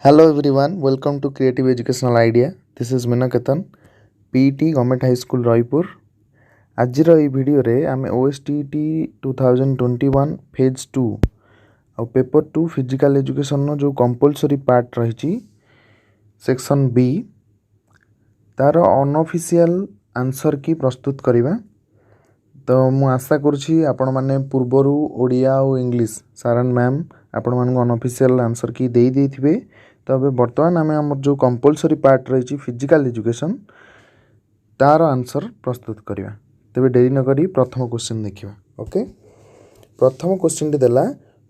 Hello everyone, welcome to Creative Educational Idea. This is Minaketan, PET Government High School Raipur. ଆଜିର ଏହି ଭିଡ଼ିଓରେ ଆମେ OSTET 2021 phase 2 ଆଉ paper 2 physical ଏଜୁକେସନ୍ର ଯେଉଁ compulsory part ରହିଛି ସେକ୍ସନ୍ B ତାର ଅନଅଫିସିଆଲ୍ ଆନ୍ସର୍ କି ପ୍ରସ୍ତୁତ କରିବା। ତ ମୁଁ ଆଶା କରୁଛି ଆପଣମାନେ ପୂର୍ବରୁ ଓଡ଼ିଆ ଆଉ ଇଂଲିଶ ସାରନ୍ ମ୍ୟାମ୍ ଆପଣମାନଙ୍କୁ ଅନଅଫିସିଆଲ୍ ଆନ୍ସର୍ କି ଦେଇଥିବେ। ତ ଏବେ ବର୍ତ୍ତମାନ ଆମେ ଆମର ଯେଉଁ କମ୍ପଲସରି ପାର୍ଟ ରହିଛି ଫିଜିକାଲ୍ ଏଜୁକେସନ୍ ତାର ଆନ୍ସର୍ ପ୍ରସ୍ତୁତ କରିବା। ତେବେ ଡେରି ନ କରି ପ୍ରଥମ କ୍ୱେଶ୍ଚିନ୍ ଦେଖିବା। ଓକେ, ପ୍ରଥମ କ୍ୱେଶ୍ଚିନ୍ଟି ଦେଲା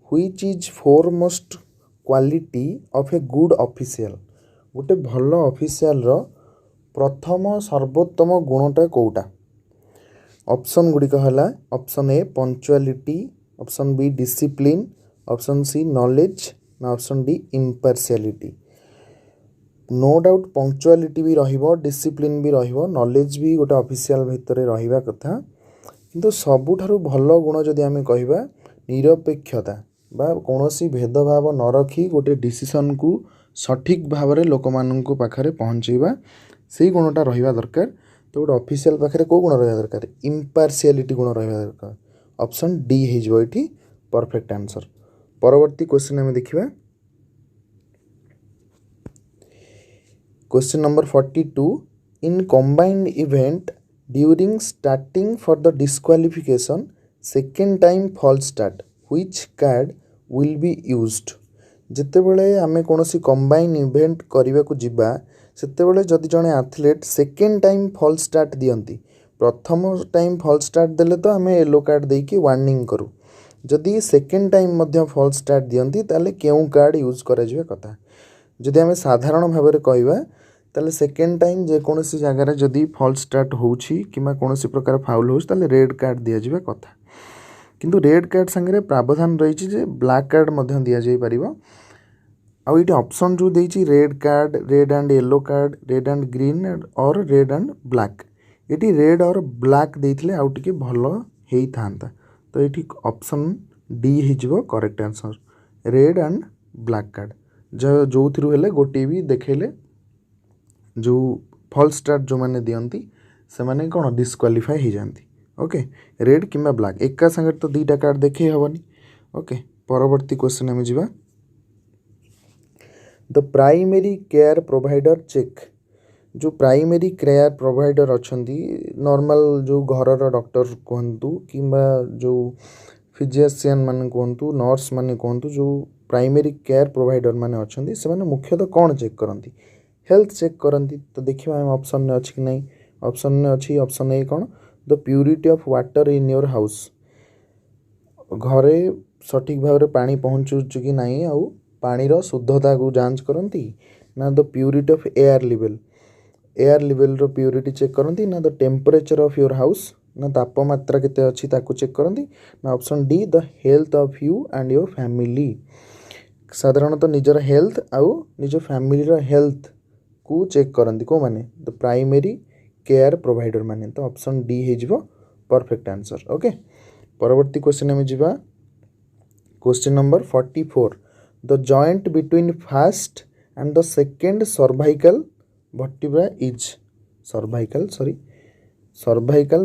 which is foremost quality of a good official. ଗୋଟେ ଭଲ ଅଫିସିଆଲ୍ର ପ୍ରଥମ ସର୍ବୋତ୍ତମ ଗୁଣଟା କେଉଁଟା? ଅପସନ୍ ଗୁଡ଼ିକ ହେଲା option A punctuality, option B discipline, option C knowledge ନା option D impartiality. No doubt punctuality भी रहिबो, डिसिप्लिन भी रहिबो, नॉलेज भी गोटे ऑफिशियल भितर रहिबा कथा। किंतु सबुठारु भल गुण जदि आमे कहिबा निरपेक्षता बा कोनोसी भेदभाव न रखी गोटे डिसीजन को सठिक भाव में लोक माननकु पाखरे पहुंचेबा से गुणटा रहिबा दरकार। तो गोटे ऑफिशियल पाखरे को गुण रहिबा दरकार? इम्पार्शियलिटी गुण रहिबा दरकार। ऑप्शन डी हे जबो एठी परफेक्ट आंसर। परवर्ती क्वेश्चन हम देखिबा। Question number 42. In combined event during starting for the disqualification, second time false start, which card will be used? ଯେତେବେଳେ ଆମେ କୌଣସି କମ୍ବାଇନ୍ ଇଭେଣ୍ଟ କରିବାକୁ ଯିବା ସେତେବେଳେ ଯଦି ଜଣେ athlete second time false start ଦିଅନ୍ତି, ପ୍ରଥମ ଟାଇମ୍ ଫଲ୍ସ ଷ୍ଟାର୍ଟ ଦେଲେ ତ ଆମେ ୟେଲୋ କାର୍ଡ଼ ଦେଇକି ୱାର୍ଣ୍ଣିଂ କରୁ। ଯଦି ସେକେଣ୍ଡ ଟାଇମ୍ ମଧ୍ୟ ଫଲ୍ସ ଷ୍ଟାର୍ଟ ଦିଅନ୍ତି ତାହେଲେ କେଉଁ କାର୍ଡ଼ ୟୁଜ୍ କରାଯିବା କଥା? ଯଦି ଆମେ ସାଧାରଣ ଭାବରେ କହିବା ତାହେଲେ ସେକେଣ୍ଡ ଟାଇମ୍ ଯେକୌଣସି ଜାଗାରେ ଯଦି ଫଲ୍ସ ଷ୍ଟାର୍ଟ ହେଉଛି କିମ୍ବା କୌଣସି ପ୍ରକାର ଫାଉଲ୍ ହେଉଛି ତାହେଲେ ରେଡ୍ କାର୍ଡ଼ ଦିଆଯିବା କଥା। କିନ୍ତୁ ରେଡ୍ କାର୍ଡ଼ ସାଙ୍ଗରେ ପ୍ରାବଧାନ ରହିଛି ଯେ ବ୍ଲାକ୍ କାର୍ଡ଼ ମଧ୍ୟ ଦିଆଯାଇପାରିବ। ଆଉ ଏଇଠି ଅପସନ୍ ଯେଉଁ ଦେଇଛି red card, red and yellow card, red and green or red and black, ଏଠି ରେଡ୍ ଅର୍ ବ୍ଲାକ୍ ଦେଇଥିଲେ ଆଉ ଟିକେ ଭଲ ହେଇଥାନ୍ତା। ତ ଏଠି ଅପସନ୍ ଡି ହେଇଯିବ correct answer, red and black card. ଯେଉଁଥିରୁ ହେଲେ ଗୋଟିଏ ବି ଦେଖେଇଲେ जो फल्स स्टार्ट जो मैंने दियंती से माने कौन डिस्क्वालीफाई हो जाती। ओके, रेड किंबा ब्लैक एका संगे तो दुईटा कार्ड देखे हेबनी। ओके, परवर्ती क्वेश्चन आम जा। The primary care provider check, जो प्राइमरी केयर प्रोवाइडर अच्छा नॉर्मल जो घर डॉक्टर कहतु कि जो फिजिशियन मान कहतु, नर्स मान कहतु, जो प्राइमरी केयर प्रोवाइडर मान अच्छा से मुख्यतः कौन चेक करती? हेल्थ चेक करती। तो देखिए आम ऑप्शन में अच्छी कि नहीं? ऑप्शन में अच्छी ऑप्शन ए कौन? The purity of water in your house, घरे सठिक भाव में पानी पहुँचुच कि नहीं आउ पानीर शुद्धता को जांच करती ना the purity of air level, air level रो प्यूरिटी चेक करती ना the temperature of your house ना तापमात्रा केते अच्छी ताकू चेक करती ना option D the health of you and your family. साधारणतः निजर हेल्थ आउ निज फैमिली हेल्थ को चेक करती को माने? द प्राइमरी केयर प्रोवाइडर माने। तो ऑप्शन डी हो परफेक्ट आंसर। ओके, परवर्ती क्वेश्चन में जीवा। Question number 44. The joint between first and the second cervical vertebra is, cervical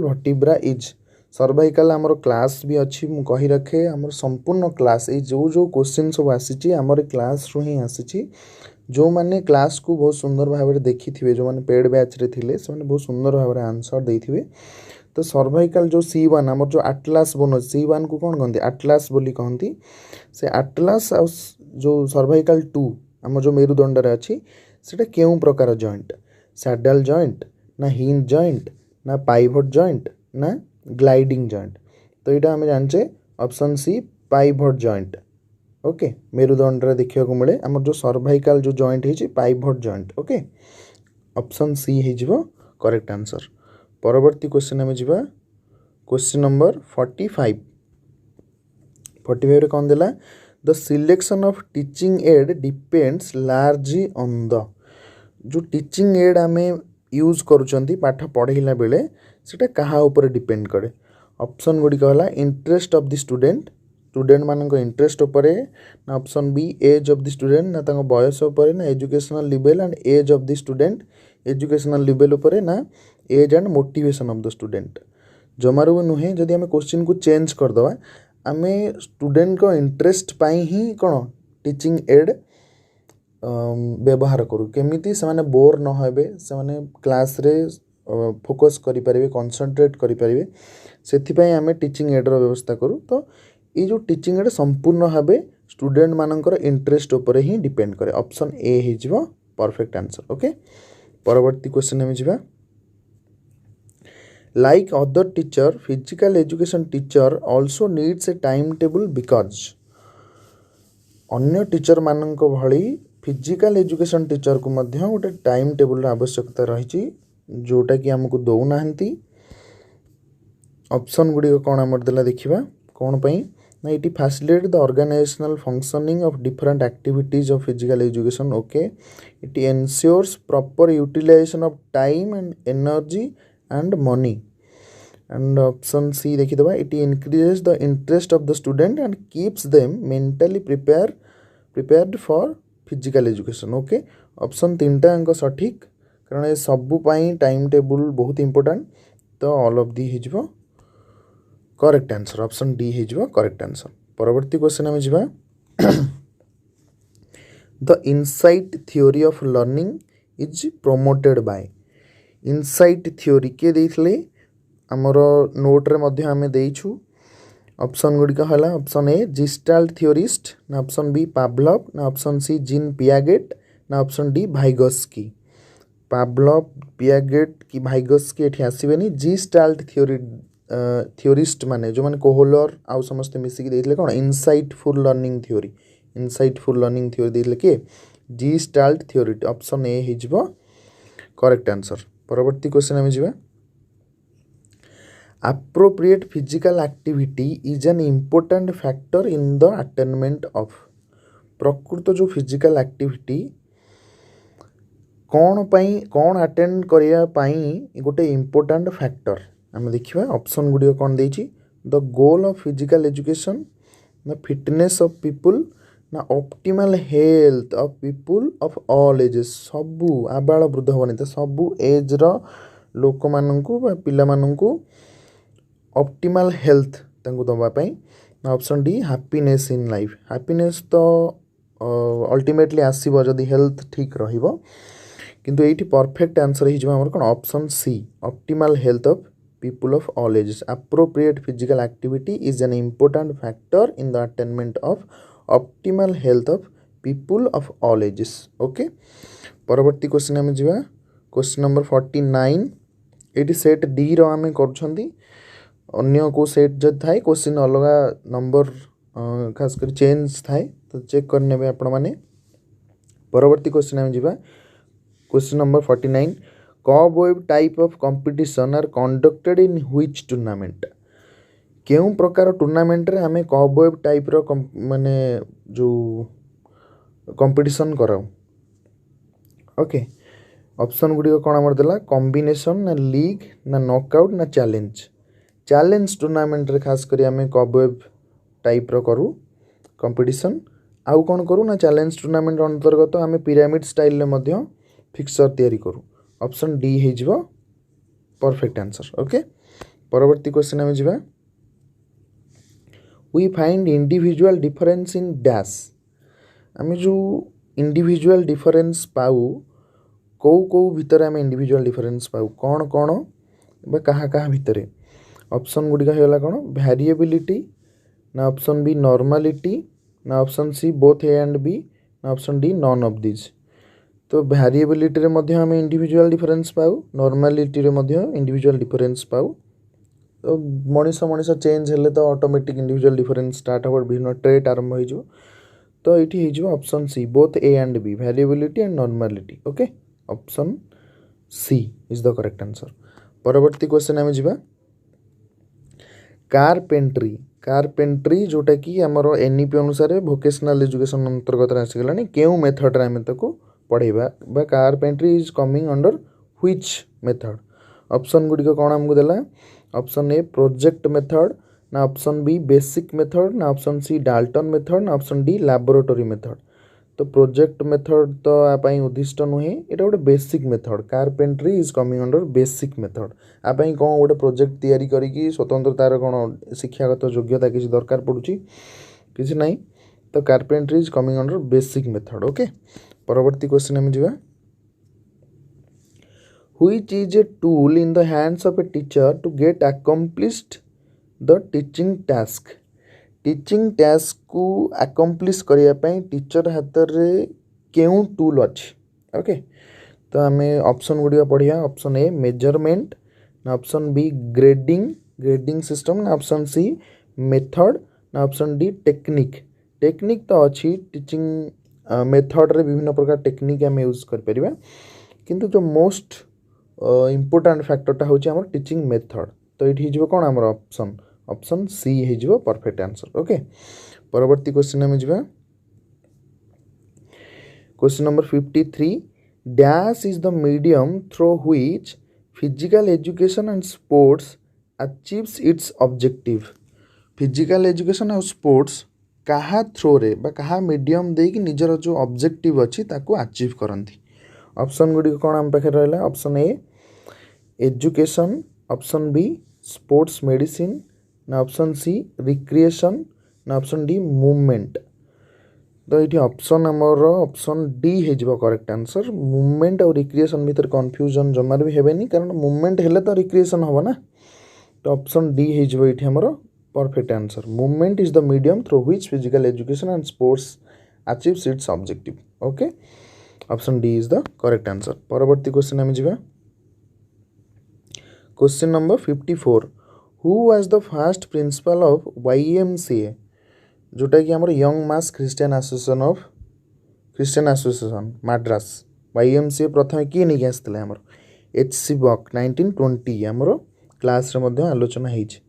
vertebra is. Cervical आमर क्लास भी अच्छी मु कही रखे, आमर संपूर्ण क्लास ये जो क्वेश्चन सब आसी आमर क्लास रू ही आसी। जो मैंने क्लास को बहुत सुंदर भाव में देखी थे, जो मैंने पेड बैच रे थिले से बहुत सुंदर भाव में आंसर देथिबे। तो सर्वाइकल जो C1 आमर जो आटलास बोनस C1 को कौन कहते? आटलास बोली कहती। से आटलास आ जो सर्वाइकल 2 आम जो मेरुदंड अच्छी से क्यों प्रकार जॉइंट? सैडल जॉइंट ना हिंज जॉइंट ना पाइवट जॉइंट ना ग्लाइडिंग जॉइंट? तो यहाँ आम जाने option C pivot joint. Okay, मेरुदंड देखा मिले आम जो सर्वाइकल जो जॉइंट है pivot joint. Okay, option C हो करेक्ट आंसर। परवर्ती क्वेश्चन आम जा। क्वेश्चन नंबर 45 रे कौन देला? The selection of teaching add depends largely on the, जो टीचिंग एड आम यूज करुँच पाठ पढ़ेला बेले सेटा कहा ऊपर डिपेंड करे? ऑप्शन गुड़िक है interest of the student, student मानक इंटरेस्ट उपरे ना option B age of the student ना तांको बयस उपरे ना educational level and age of the student educational level उपरे ना age and motivation of the student जमारू नुहे जदि आम क्वेश्चन को चेंज करदे आम स्टूडेंट को इंटरेस्ट पाई ही कौन टीचिंग एड व्यवहार करूँ केमिति से माने बोर न होबे से माने क्लास रे फोकस करि परिबे कंसंट्रेट करि परिबे सेथिपाई आम टीचिंग एड रो व्यवस्था करूँ तो ये जो टीचिंग एड संपूर्ण भाव स्टूडेंट मानकर इंटरेस्ट उपरे ही डिपेंड करे ऑप्शन ए हो परफेक्ट आंसर ओके परवर्ती क्वेश्चन में जीवा like other teacher physical education teacher also needs a time table because अन्य टीचर मानक भली फिजिकल एजुकेशन टीचर को मध्य गोटे टाइम टेबल आवश्यकता रही जोटा कि आमको दौना ऑप्शन गुड़िक कौन आम देला देखा कौन पाई ना it facilitate the organisational functioning of different activities of physical education okay it ensures proper utilisation of time and energy and money and option C देखीदे it increases the interest of the student and keeps them mentally prepared for physical education okay option तीनटा अंक सठिक कारण ये सबू time table बहुत important तो all of the हो करेक्ट आंसर ऑप्शन डी हो करेक्ट आंसर परवर्ती क्वेश्चन में जीवा the insight theory of learning is promoted by insight theory के देइथले हमर नोट रे मध्य आमे देइछु ऑप्शन गुड़िक है ऑप्शन ए जिस्टाल्ट थ्योरिस्ट ना ऑप्शन बी पावलोव ना ऑप्शन सी जीन पियागेट ना ऑप्शन डी भाइगस्की पावलोव पियागेट कि भाइगस्की एठी आसीबेनी जिस्टाल्ट थ्योरिस्ट माने जो माने कोहलर आउ समस्त मिसिक देइथले कोन इनसाइटफुल लर्निंग थ्योरी देइथले के जिस्टाल्ट थ्योरी ऑप्शन ए हिजबो करेक्ट आंसर परवर्ती क्वेश्चन में जीवा appropriate physical activity is an important factor in the attainment of प्रकृत जो फिजिकल एक्टिविटी कौन अटेंड करिया पाई गोटे इम्पोर्टेंट फैक्टर आम देखिए ऑप्शन गुड़िक कौन देछि the goal of physical education ना फिटनेस ऑफ पीपुल ना optimal health of people of all ages सबू आबाल वृद्ध वनिता सबू एज रो लोक माननकु बा पिला माननकु ऑप्टिमल हेल्थ तांको दबापाई option D happiness in life happiness तो अल्टीमेटली आसीबो जदी हेल्थ ठीक रहिबो किंतु एठी परफेक्ट आंसर हिजबो हमर कोन option C optimal health of people of all ages appropriate physical activity is an important factor in the attainment of optimal health of people of all ages okay परवर्ती question में जीवा question number 49 एटी set D रो आमे करछंती अन्य को set जब थाए क्वेश्चन अलग नंबर खास कर चेंज थाए तो चेक करने में आपण माने परवर्ती क्वेश्चन में जीवा question number 49 cobweb type of competition are conducted in which tournament केउ प्रकार टूर्नामेंट रे हमें कॉबवेब टाइप रो माने जो कंपटीशन कराऊ ओके ऑप्शन गुडी कोन हमर देला कॉम्बिनेशन ना लीग ना नॉकआउट ना चैलेंज टूर्नामेंट रे खास करी आमे कॉबवेब टाइप रो करू कंपटीशन आउ कोन करू ना चैलेंज टूर्नामेंट अंतर्गत आमे पिरामिड स्टाइल रे मध्य फिक्सर तैयारी करू ऑप्शन डी हिजबो परफेक्ट आंसर ओके परवर्ती क्वेश्चन में जीवा we find individual difference in dash आमे जो इंडिविजुअल डिफरेंस पाऊ को भितर आमे इंडिविजुअल डिफरेंस पाऊ कौन बा कहाँ भितर ऑप्शन गुड़िक होगा कौन वेरिएबिलिटी ना ऑप्शन बी नॉर्मालिटी ना option C both A and B ना option D none of this तो वेरिएबिलिटी रे मध्य हमें इंडिविजुअल डिफरेंस पाऊ नॉर्मालिटी रे मध्य इंडिविजुअल डिफरेंस पाऊ तो मनीष चेंज हेले तो ऑटोमेटिक इंडिविजुअल डिफरेंस स्टार्ट हो भिन्न ट्रेट आरंभ हो तो ये option C both A and B variability and normality okay option C is the correct answer परवर्ती क्वेश्चन आम जीवा कारपेंट्री जोटा कि आमर एनईपी अनुसार वोकेशनल एजुकेशन अंतर्गत आसीगला केउ मेथड रे आम ताको पढ़ेबा बा carpentry is coming under which method option गुडी कौन आमको देला ऑप्शन ए प्रोजेक्ट मेथड ना ऑप्शन बी बेसिक मेथड ना ऑप्शन सी डाल्टन मेथड ना ऑप्शन डी लैबोरेटरी मेथड। तो प्रोजेक्ट मेथड तो आपाई उद्दिष्ट नुहे एटा गोटे basic method carpentry is coming under basic method आपाई कौन गोटे प्रोजेक्ट तैयारी करिकी स्वतंत्र तार कौन शिक्षागत योग्यता किसी दरकार पड़ुची किसी नहीं तो carpentry is coming under basic method. Okay परवर्ती क्वेश्चन हम जीवा which is a tool in the hands of a teacher to get accomplished the teaching task। Teaching task को accomplish करिया पई टीचर हाथ रे केउ टूल अछि। ओके तो आम ऑप्शन गुड़िया पढ़िया ऑप्शन ए मेजरमेंट ना ऑप्शन बी ग्रेडिंग सिस्टम ना ऑप्शन सी मेथड ना ऑप्शन डी टेक्निक। टेक्निक तो अच्छी टीचिंग मेथड रे विभिन्न प्रकार टेक्निक आम यूज कर परिबा किंतु जो मोस्ट इम्पोर्टाट फैक्टरटा हूँ आम टीचिंग मेथड तो ये हो कौन आम ऑप्शन ऑप्शन सी हो परफेक्ट आंसर। ओके परवर्ती क्वेश्चन में जावा question number 53 dash is the medium through which physical education and sports achieves its objective. Physical education और स्पोर्ट्स कहा थ्रो रे बा कहा मीडियम देकी निजर जो ऑब्जेक्टिव अच्छी ताको अचीव करंती। ऑप्शन गुड़ी कौन आम पाखे रहा option A education option B sports medicine ना ऑप्शन सी रिक्रिएशन ना ऑप्शन डी मूवमेंट। तो ये ऑप्शन आमर ऑप्शन डी हो करेक्ट आंसर मूवमेंट और रिक्रिएशन भितर कन्फ्यूजन जमार भी हेनी कारण मूवमेंट हेले तो रिक्रिएशन हम ना तो ऑप्शन डी हो ये आमर perfect answer movement is the medium through which physical education and sports achieves its objective. Okay option D is the correct answer. परवर्ती क्वेश्चन आम जावा question number 54 who was the first principal of YMCA जोटा कि आमर young men's Christian association Madras YMCA प्रथम किए नहीं आसते आमर HC बक 1920 आमर क्लास रे आलोचना होती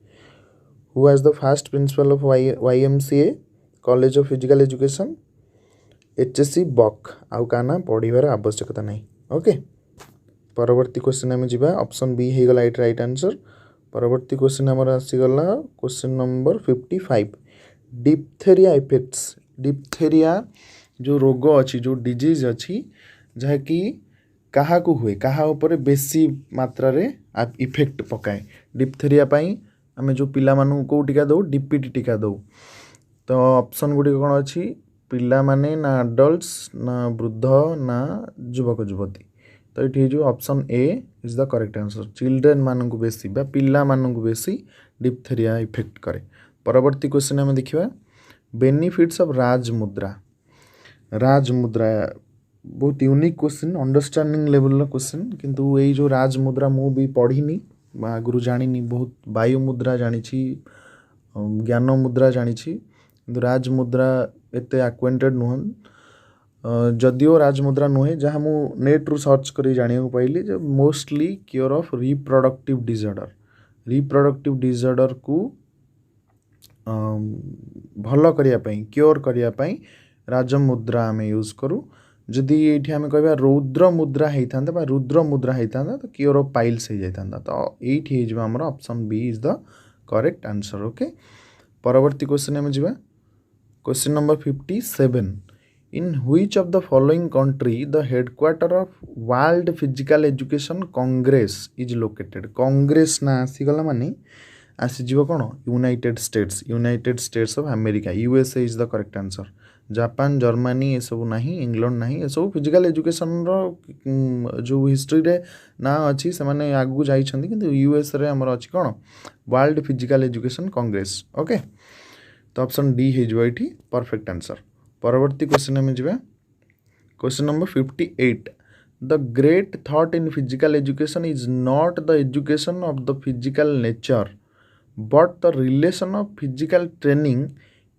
who was the first principal of YMCA college of physical education HC बक आउ का ना पढ़ार आवश्यकता नहीं। ओके परवर्ती क्वेश्चन आम जावा ऑप्शन बी हो गला राइट आंसर। परवर्ती क्वेश्चन आमर आसीगला question number 55 diphtheria effects diphtheria जो रोग अच्छी जो डिजीज अच्छी जहाँकि क्या हुए क्या उपर बेसी मात्रा रे इफेक्ट पकाए डिप्थेरिया पाई आम जो पिला मानू को टीका दो DPT टीका दो तो ऑप्शन गुड़ी कौन अच्छी पिला माने ना अडल्ट्स ना वृद्ध ना युवक युवती तो ये option A is the correct answer children मानू बेसी बा पिला मानू बेसी डिप्थेरिया इफेक्ट करे। परवर्ती क्वेश्चन आम देखा बेनिफिट्स ऑफ राजमुद्रा बहुत unique question understanding level question किंतु यही जो राजमुद्रा मु भी पढ़ी आगुरी जानी बहुत वायु मुद्रा जानी ज्ञान मुद्रा जानी किंतु राजमुद्रा एते एक्वेंटेड नुहन जदिओ राजमुद्रा नुहे जहाँ मु नेट रु सर्च कर जाना पाइली जो mostly cure of reproductive disorder को भल करने क्योर करने राजमुद्रा आम यूज करूँ जदि ये आम कह रुद्र मुद्रा होता रुद्र मुद्रा होता तो क्योर ऑफ पाइल्स हो जाता तो ये आमर option B is the correct answer. Okay परवर्ती क्वेश्चन आम जावा question number 57 in which of the following country the headquarter of world physical education congress is located. Congress ना आसीगला माने आसीज कौन United States of America USA is the correct answer. Japan Germany ये सब ना इंग्लैंड ना ये सब फिजिकल एजुकेशन जो हिस्ट्री रे ना अच्छी से माने आगू जाइछंती किंतु US रे हमर अछि कौन world physical education congress. Okay तो ऑप्शन डी हो ये परफेक्ट आंसर। परवर्ती क्वेश्चन में जावा question number 58 the great thought in physical education is not the education of the physical nature but the relation of physical training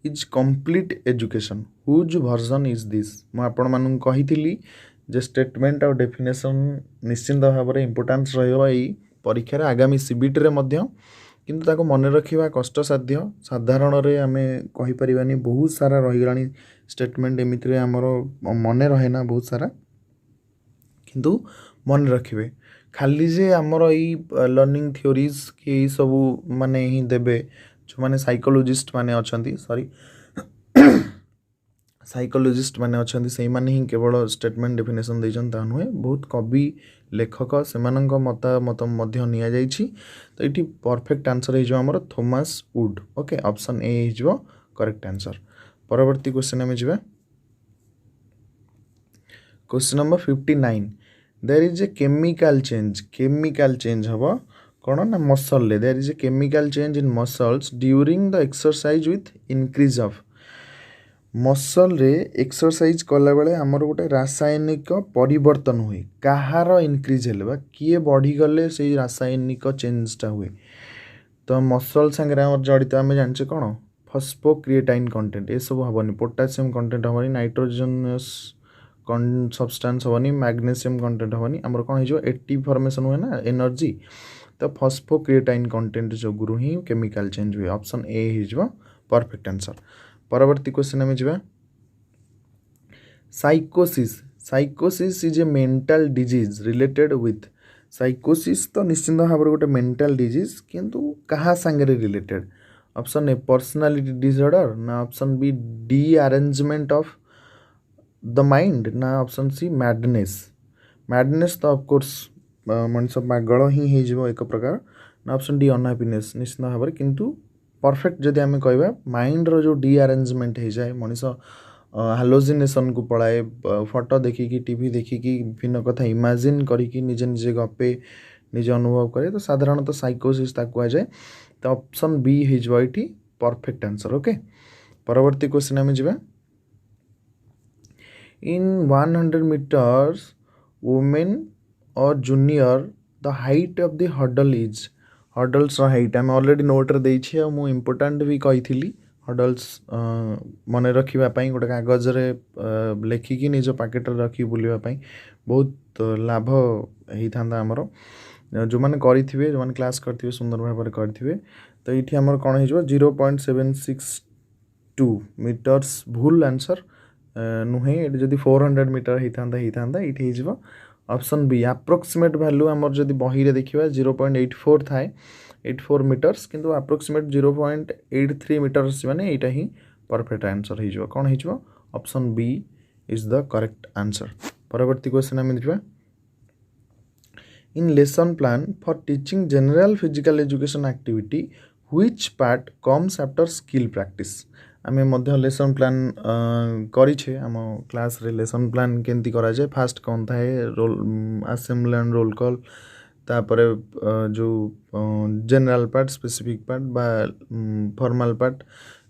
is complete education whose version is this मुझे मानू कही जे statement और definition निश्चिंत भाव में importance रही परीक्षार आगामी CBT रे मध्य किंतु ताको मन रखा कष्टसाध्य साधारण आम कहीपर बहुत सारा रहीगला स्टेटमेंट एमती आमर मन रहे ना बहुत सारा किंतु मन रखिए खाली जे आमर यही लर्निंग थ्योरीज कि सब माने ही देबे जो माने साइकोलोजिस्ट माने अछंती सॉरी साइकोलोजिस्ट माने अछंती सेही माने ही केवल स्टेटमेंट डेफिनेशन दैछन ता नुहे बहुत कवि लेखक सेमानंक मत मध्य निया जाइछि तो इठी परफेक्ट आंसर हिजो हमर Thomas Wood okay option A हिजो करेक्ट आंसर परवर्ती क्वेश्चन में जिबा question number 59 there is a chemical change हबो कोन ना मसल ले there is a chemical change in muscles during the exercise with increase of muscle रे एक्सरसाइज कला बेले हमर गोटे रासायनिक परिवर्तन हुए कहार इंक्रीज हेले बा किए बढ़ी गले से रासायनिक चेंजटा हुए तो मसल संगे हमर जड़ित आम जाने कौन फस्फोक्रिएटाइन कंटेंट ये सब हेनी पोटासियम कंटेंट हेनी नाइट्रोजनस सब्सटेंस हेनी मैग्नेशियम कंटेंट हेनी आमर कौन हो एटी फॉर्मेशन हुए ना एनर्जी तो फस्फोक्रिएटाइन कंटेंट जो गुरु ही केमिकल चेंज हुए ऑप्शन ए हो परफेक्ट आंसर परवर्ती क्वेश्चन में जावा साइकोसिस is a mental disease related with साइकोसिस तो निश्चिंत भाव गोटे मेंटल डिजीज किंतु कहा सांगे related option A personality disorder ना option B D arrangement of the mind ना ऑप्शन सी मैडनेस तो ऑफ कोर्स मनुष्य पागल ही हो एक प्रकार ना ऑप्शन डी अनहैप्पीनेस निश्चिंत भाव किंतु परफेक्ट जदि आम कह माइंड रो जो डी अरेंजमेंट हो जाए मनीष हालोजिनेसन को पलाए फोटो देखिकी टीवी देखिकी विभिन्न कथा इमेजिन करिकी निजे निजे गपे निजे अनुभव करे तो साधारणतः साइकोसिस कह जाए तो ऑप्शन बी हो ये परफेक्ट आंसर ओके परवर्ती क्वेश्चन आम जा इन 100 मीटर्स वुमेन और junior the height of the hurdle is hurdles height आम अलरेडी नोट्रे देछे आ मु इम्पोर्टाट भी कही हर्डल्स मन रखापी गोटे कागज लेखिकी निज पैकेट रखी बुलवाई बहुत लाभ होता आमर जो मैंने करेंगे जो मैंने क्लास करेंगे सुंदर भाव करेंगे तो ये आमर कौन हो 0.762 मीटर्स भूल आंसर नुहे ये जब 400 मीटर होता ये हो ऑप्शन बी अप्रोक्सीमेट वैल्यू आमर जब बही देखा 0.84 थाए 84 मीटर्स किंतु अप्रोक्सीमेट 0.83 मीटर्स माने यहाँ ही परफेक्ट आंसर हो कौन हो option B is the correct answer परवर्ती क्वेश्चन आम देखा in lesson plan for teaching general physical education activity which part comes after skill practice आम लेसन प्लान करें आम क्लास रे लेसन प्लान केमती करा जाए फास्ट कौन थाए role assembly and roll call तापर जो जनरल पार्ट स्पेसिफिक पार्ट बा फॉर्मल पार्ट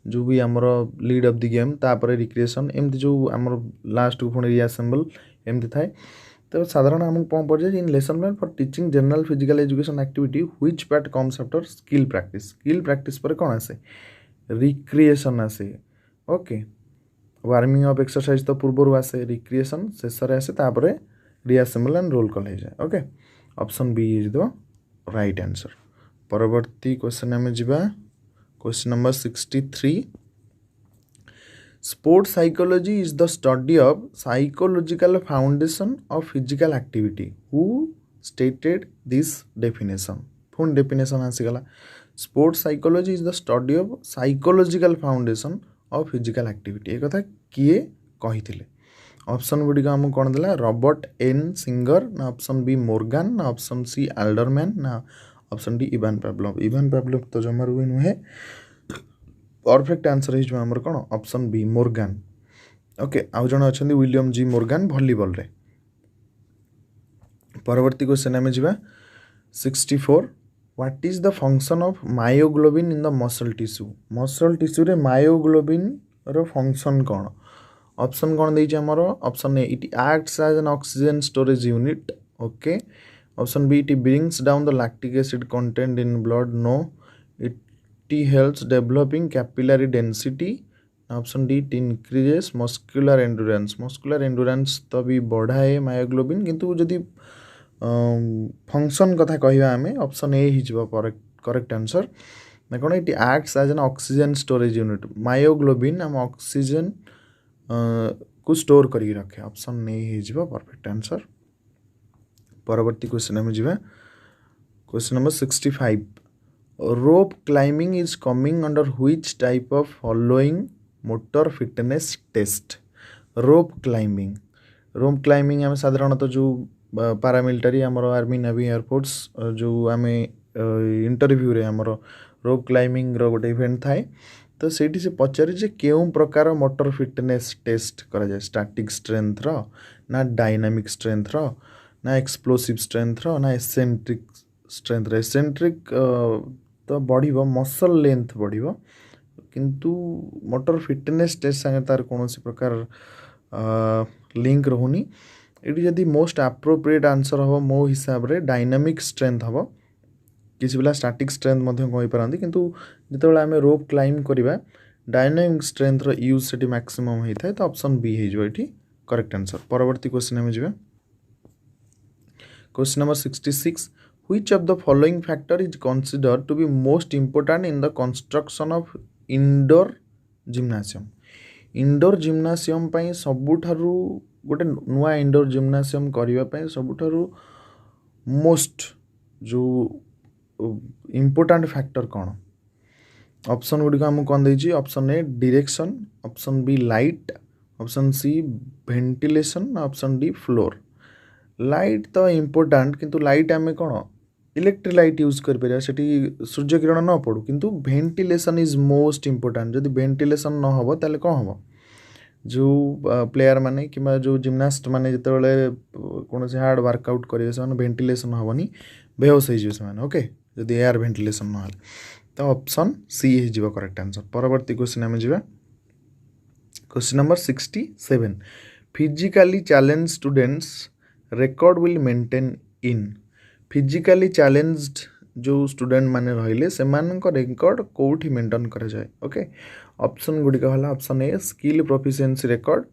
जो भी आमर लीड ऑफ द गेम तापर रिक्रिएशन एमती जो आमर लास्ट को पुणी रिअसेंबल एमती थाए तो साधारण आमको कौन पड़ जाए in lesson plan for teaching general physical education activity which part comes after skill practice पर कौन आसे रिक्रिएशन आसे ओके वार्मिंग अफ एक्सरसाइज तो पूर्व आसे रिक्रिएशन शेष आसे तापर रिअसेंबल एंड रोल कॉल हो जाए okay option B is the right answer परवर्ती क्वेश्चन आम जा question number 63 sports psychology is the study of psychological foundation of physical activity who stated this definition पुणी डेफिनेशन आसीगला sports psychology is the study of psychological foundation of physical activity एक कथा किए कही option गुड़िक आमको कौन देला रॉबर्ट एन सिंगर ना ऑप्शन बी मोर्गान ना ऑप्शन सी एल्डरमैन ना ऑप्शन डी इवान पेवलोव तो जमार भी नुहे परफेक्ट आंसर हो आमर कौन ऑप्शन बी मोर्गान ओके आउ जन अच्छा विलियम जी मोर्गान भलीबल रे परवर्ती क्वेश्चन आम जा 64 what is the function of myoglobin in the muscle tissue रे मायोग्लोबिन रो फंक्शन कौन ऑप्शन कौन देइछ हमर option A it acts as an oxygen storage unit okay option B it brings down the lactic acid content in blood no it helps developing capillary density option D it increases muscular endurance तो भी बढ़ाए myoglobin किंतु जदि function कथा कहवा आम option A हो correct answer ना कौन it acts as an oxygen storage unit myoglobin आम ऑक्सीजन को स्टोर करी रखे ऑप्शन ए हो परफेक्ट आंसर परवर्ती क्वेश्चन आम जा question number 65 rope climbing is coming under which type of following motor fitness test rope climbing आम साधारणतः जो पारामिलिटारी आमर आर्मी नेवी एयरफोर्स जो आम इंटरव्यू रे आमर रोप क्लाइंबिंग गोटे इवेंट थाए तो सेठी से पचारे जे केउं प्रकार मोटर फिटनेस टेस्ट करा जाए स्टैटिक स्ट्रेंथ रो ना डायनामिक स्ट्रेंथ रो ना एक्सप्लोसिव स्ट्रेंथ रो ना एसेंट्रिक स्ट्रेंथ रो एसेंट्रिक तो बढ़िबो मसल लेंथ बढ़िबो किंतु मोटर फिटनेस टेस्ट संगे तार कौन प्रकार लिंक रहुनी ये जदि मोस्ट एप्रोप्रिएट आंसर हम मो हिसाब रे डायनामिक स्ट्रेंथ हम किसी पिला स्टैटिक स्ट्रेंथ मध्य कहि पारंती किंतु जितेबाला आम रोप क्लाइंब करवा डायनामिक स्ट्रेंथ रो यूज से मैक्सिमम होता है तो ऑप्शन बी हो करेक्ट आंसर परवर्ती क्वेश्चन में जावा question number 66 which of the following factor is considered to be most important in the construction of indoor gymnasium indoor gymnasium पाई सबुठारु गोटे नुआ इंडोर जिम्नासियम करिवा पाई सबुठारु मोस्ट जो इम्पोर्टाट फैक्टर कौन ऑप्शन गुड़ी को आमको कौन देछि option A direction option B light option C ventilation option D floor light तो इम्पोर्टाट किंतु लाइट आम कौन इलेक्ट्रिक लाइट यूज कर सूर्य किरण न पड़ू किंतु वेंटिलेशन इज मोस्ट इम्पोर्टाट जदि वेंटिलेशन न हो ताले कौन हम जो प्लेयर माने कि जो जिम्नास्ट माने जितेबाला कौन से हार्ड वर्कआउट करेंगे से वेंटिलेशन हेनी बेहोश हो ओके जदि एयर वेंटिलेशन ना तो ऑप्शन सी हो करेक्ट आंसर परवर्ती क्वेश्चन आम जा question number 67 physically challenge students record will maintain in physically challenged जो स्टूडेंट माने रहिले से रेकॉर्ड कौटी मेंटेन करा जाए ओके ऑप्शन गुड़िक है option a skill proficiency record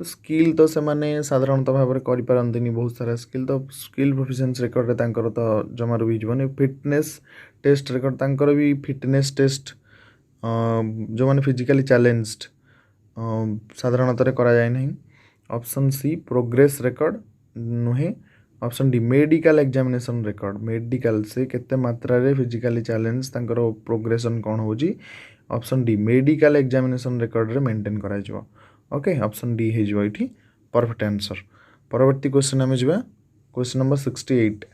तो स्किल तो से माने साधारणतः भाव में करें बहुत सारा स्किल तो स्किल प्रोफिशिएंसी रेकॉर्ड रे तांकर तो जमार भी जीवन फिटनेस टेस्ट रेकॉर्ड तांकर भी फिटनेस टेस्ट जो माने फिजिकली चैलेंज्ड साधारणतः करा जाए नहीं ऑप्शन सी प्रोग्रेस रेकॉर्ड नुहे option D medical examination record medical से केते मात्रा रे फिजिकली चैलेंज तांकर प्रोग्रेशन कौन होजी option D medical examination record रे मेंटेन करा जिवो ओके ऑप्शन डी हो ये परफेक्ट आंसर परवर्ती क्वेश्चन आम जा question number 68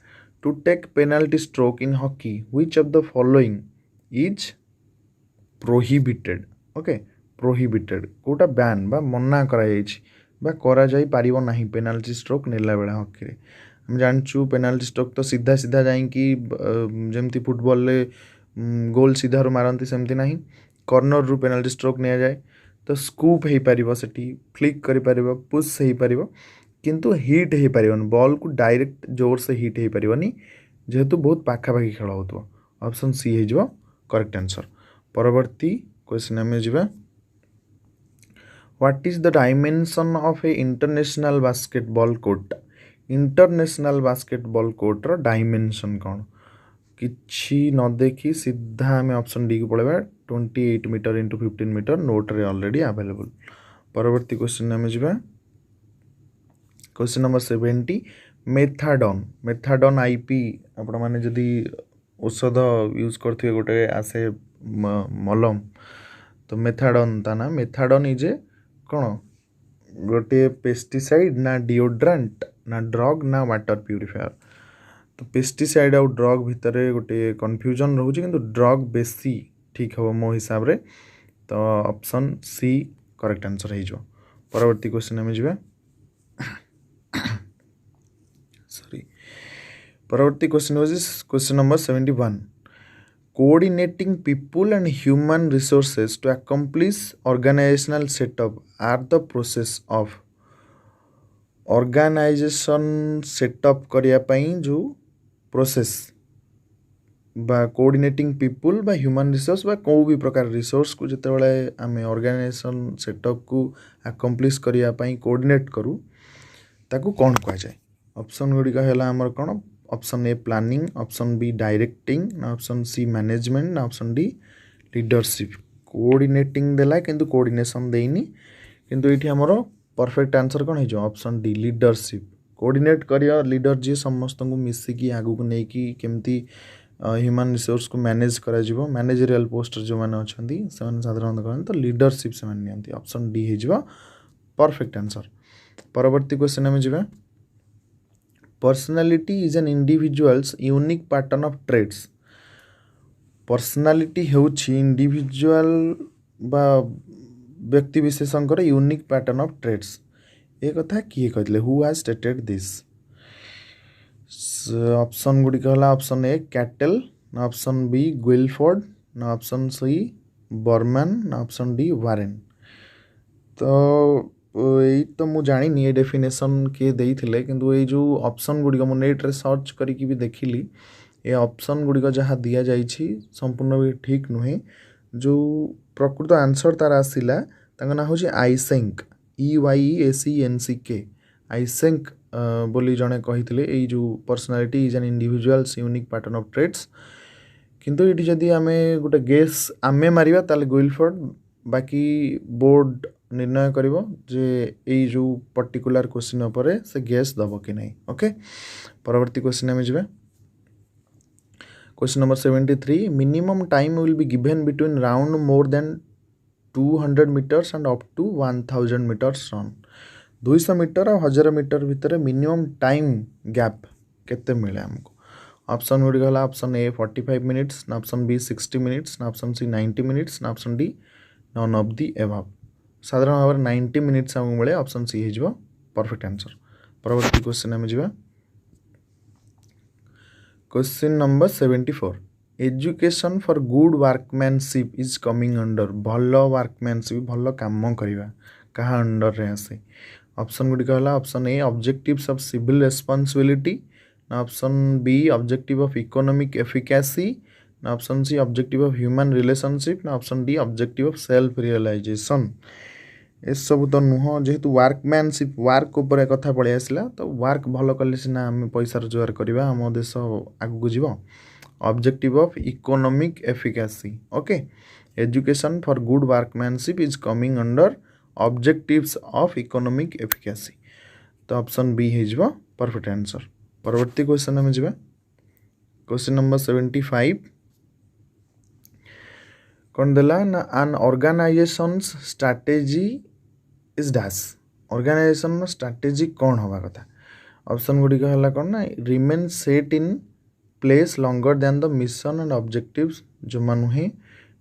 to take penalty stroke in hockey which of the following is prohibited okay prohibited कोटा बैन बा मना करा जाई पारिबो नाही पेनाल्टी स्ट्रोक नेला बेला हॉकी रे हम जानचु पेनाल्टी स्ट्रोक तो सीधा सीधा जाइंकी जमती फुटबॉल ले गोल सीधा रू मारती सेमती नहीं कॉर्नर रू पेनाल्टी स्ट्रोक निया जाए तो स्कूप हो पार से फ्लिक कर पुश हो पार किंतु हिट हो पार बॉल को डायरेक्ट जोर से हिट हो पारनी जेहेतु बहुत पाखापाखि खेल हो ऑप्शन सी हो करेक्ट आंसर परवर्ती क्वेश्चन आम जा what is the dimension of a international basketball court international basketball court रो डायमेंशन कौन किछि न देखी सीधा आम ऑप्शन डी को पढ़ा 28 मीटर इंटू 15 मीटर नोट रे ऑलरेडी अवेलेबल परवर्ती क्वेश्चन आम जा क्वेश्चन नंबर 70 मेथाडन आईपी आपण माने जदि औषध यूज करथिबे गोटे आसे मलम तो मेथाडन ता ना मेथाडन इज ए कौन गोटे पेस्टिसाइड ना डिओड्रेंट ना ड्रग ना वाटर प्यूरिफायर तो पेस्टिसाइड आउ ड्रग भितर गोटे कन्फ्यूजन रोचे किंतु ड्रग बेसी ठीक हम मो हिसाब रे तो ऑप्शन सी करेक्ट आंसर हो परवर्ती क्वेश्चन आम जा सॉरी परवर्ती क्वेश्चन हो question number 71 coordinating people and human resources to accomplish organizational setup are the process of organization setup करिया पई जो प्रोसेस बा कोऑर्डिनेटिंग पीपुल बा ह्यूमन रिसोर्स बा को भी प्रकार रिसोर्स को जिते बड़े आम ऑर्गेनाइजेशन सेटअप को अकम्प्लिश करिया पई कोऑर्डिनेट करू ताकू कौन कह जाए ऑप्शन गुड़िक है आमर कौन option a planning option B directing ना ऑप्शन सी मैनेजमेंट ना ऑप्शन डी लीडरशिप कोऑर्डिनेटिंग देला किंतु कोऑर्डिनेशन देनी किंतु ये आमर परफेक्ट आंसर कौन हो ऑप्शन डी लीडरशिप कोऑर्डिनेट करिया लीडर जी समस्त को मिसिकी आगु को नहीं कि केमती ह्यूमन रिसोर्स को मैनेज करा जिवो मैनेजरियल पोस्ट जो माने अछंती से माने साधारणतः करन तो लीडरशिप से माने नियंती ऑप्शन डी हे जिवो परफेक्ट आंसर। परवर्ती क्वेश्चन में जिबा personality is an individual's unique pattern of traits. Personality हेउछि इंडिविजुअल बा व्यक्ति विशेषकर यूनिक पैटर्न ऑफ ट्रेड्स ए कथा किए कहले who has stated this. Option गुडी कहला ऑप्शन ए कैटल ना ऑप्शन बी गुइलफोर्ड ना ऑप्शन सी बर्मन ना ऑप्शन डी वारेन। तो यही तो मु जानी ये डेफिनेशन किए देइथिले किंतु ये जो ऑप्शन गुडी मु नेट रे सर्च करिकि भी देखिली ये ऑप्शन गुडी जहाँ दि जाइछि संपूर्ण भी ठीक नुहे। जो प्रकृत आंसर तार आसिला तांका ना होछि आइसेंक EYEACNCK आइसेंक बोली जने कहिथिले एई जो personality is an individual's unique pattern of traits. किंतु ये जदि आमे गोटे गेस आमे मारिबा ताले गुइलफोर्ड बाकी बोर्ड निर्णय करिवो जे एई जो पर्टिकुलर क्वेश्चन उपरे से गेस दबो कि नहीं। ओके परवर्ती क्वेश्चन में जिबे question number 73 minimum time will be given between round more than 200 meters and up to 1000 meters run. 200 meter और 1000 मीटर भितर मिनिमम टाइम गैप केते मिले हमको। ऑप्शन गुडी गला ऑप्शन ए 45 मिनिट्स ना ऑप्शन बी 60 मिनिट्स ना ऑप्शन सी 90 मिनिट्स ना option D none of the above. साधारण भाव 90 मिनिट्स हमको मिले ऑप्शन सी हे जिवो परफेक्ट आंसर। परवर्ती क्वेश्चन में जिबा question number 74 education for good workmanship is coming under. भल वर्कमैनशिप भल काम करवा कहा अंडर रे आसे। ऑप्शन गुडी कहला option A objectives of civil responsibility ना option B objective of economic efficacy ना option C objective of human relationship ना option D objective of self realization. ए सब तो नुह जेहेतु वर्कमैनशिप वर्क ऊपर कथा पड़े आसला तो वर्क भल कले सीना आम पैसा रोजगार करवा आम देश आगू जीव। Objective of economic efficacy okay education for good workmanship is coming under objectives of economic efficacy. तो ऑप्शन बी है जिवो परफेक्ट आंसर। परवर्ती क्वेश्चन में जिबा क्वेश्चन नंबर 75 कौन देला ना an organisation's strategy is dash. Organisation strategy कौन हवा कथा। ऑप्शन गुडी कहला कौन ना remain set in place longer than the mission and objectives जो नुहे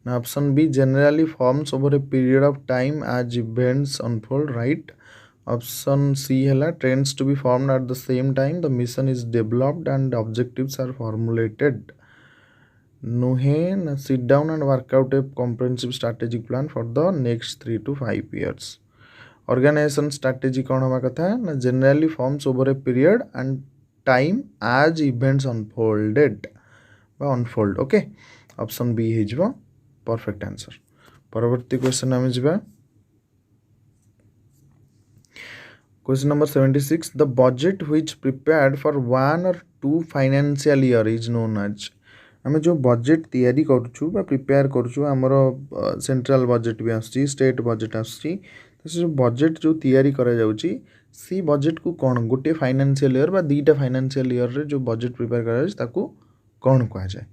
ना option B generally forms over a period of time as events unfold right. Option C है trends to be formed at the same time the mission is developed and objectives are formulated. नुहे ना sit down and workout A comprehensive strategic plan for the next 3 to 5 years। Organisation strategy कौन हवा कथा ना generally forms over a period and time as events unfolded बा unfold okay option B हे जिवो perfect answer. परवर्ती question में जिबा question number 76 the budget which prepared for 1 or 2 financial year is known as. आम जो बजेट तैयारी करूँ प्रिपेयर करूँ आमर सेंट्रल बजेट भी आसुची स्टेट बजेट आसुची तो से बजेट जो तैयारी करा जाउची सी बजेट को कौन गोटे फाइनेंशियल ईयर बा दीटा फाइनेंशियल ईयर रे जो बजेट प्रिपेयर करा जाउची ताकू कौन कहा जाए।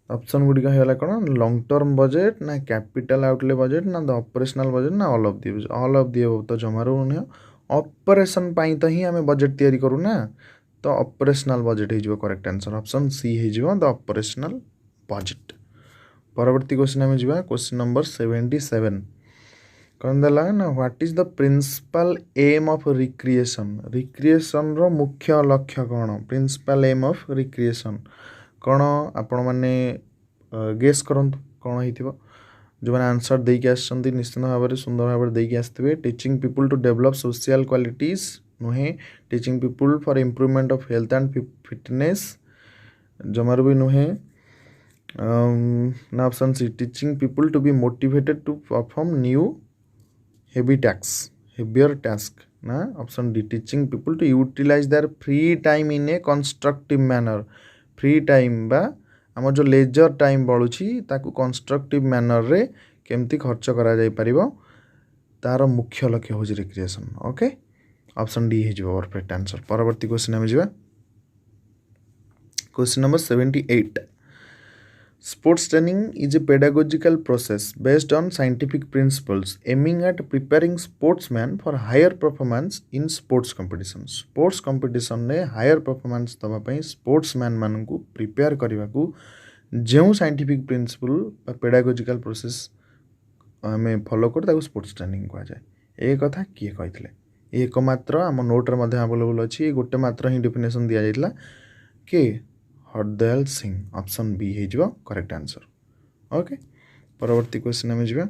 ऑप्शन गुडी कहला कौन लॉन्ग टर्म बजेट ना कैपिटल आउटले बजेट ना द ऑपरेशनल बजेट ना ऑल ऑफ दी तो जमारू नहीं ऑपरेशन पाई तो ही आम बजेट तैयारी करूँ ना तो ऑपरेशनल बजेट हो करेक्ट आंसर ऑप्शन सी हो द ऑपरेशनल बजेट। परवर्ती क्वेश्चन में जावा क्वेश्चन नंबर 77 कौन देला ना what is the principal aim of recreation. Recreation रो मुख्य लक्ष्य कौन प्रिंसिपल एम ऑफ रिक्रिएशन कौन आपण माने गेस करंतु कौन हेतिबो। जो मैंने आंसर देके आसछंती निश्चित भाव में सुंदर भाव में देके आसथिबे teaching people to develop social qualities नुहे teaching people for improvement of health and fitness जमार भी नुहे ना option C teaching people to be motivated to perform new heavier task ना option D teaching people to utilise their free time in a constructive manner. Free time बा आम जो leisure time बढ़ुची ताकू constructive manner रे केमती खर्च करा जाई परिबो तार मुख्य लक्ष्य हो रिक्रिएशन ओके ऑप्शन डी हो परफेक्ट आंसर। परवर्ती क्वेश्चन में जावा question number 78 Sports training is a pedagogical process based on scientific principles aiming at preparing sportsmen for higher performance in sports competition. Sports competition ने higher performance दबा ପାଇଁ sportsman ମାନଙ୍କୁ prepare କରିବାକୁ ଯେଉଁ scientific principle ବା pedagogical process ଆମେ follow କରୁ ତାକୁ sports training କୁହାଯାଏ। ଏ କଥା କିଏ କହିଥିଲେ? एकमात्र आम नोट्रे आवेलेबल अच्छी गोटे मात्र ही डेफिनेशन दि जाइला कि हरदयाल सिंह ऑप्शन बी हो करेक्ट आंसर। ओके परवर्ती क्वेश्चन आम जा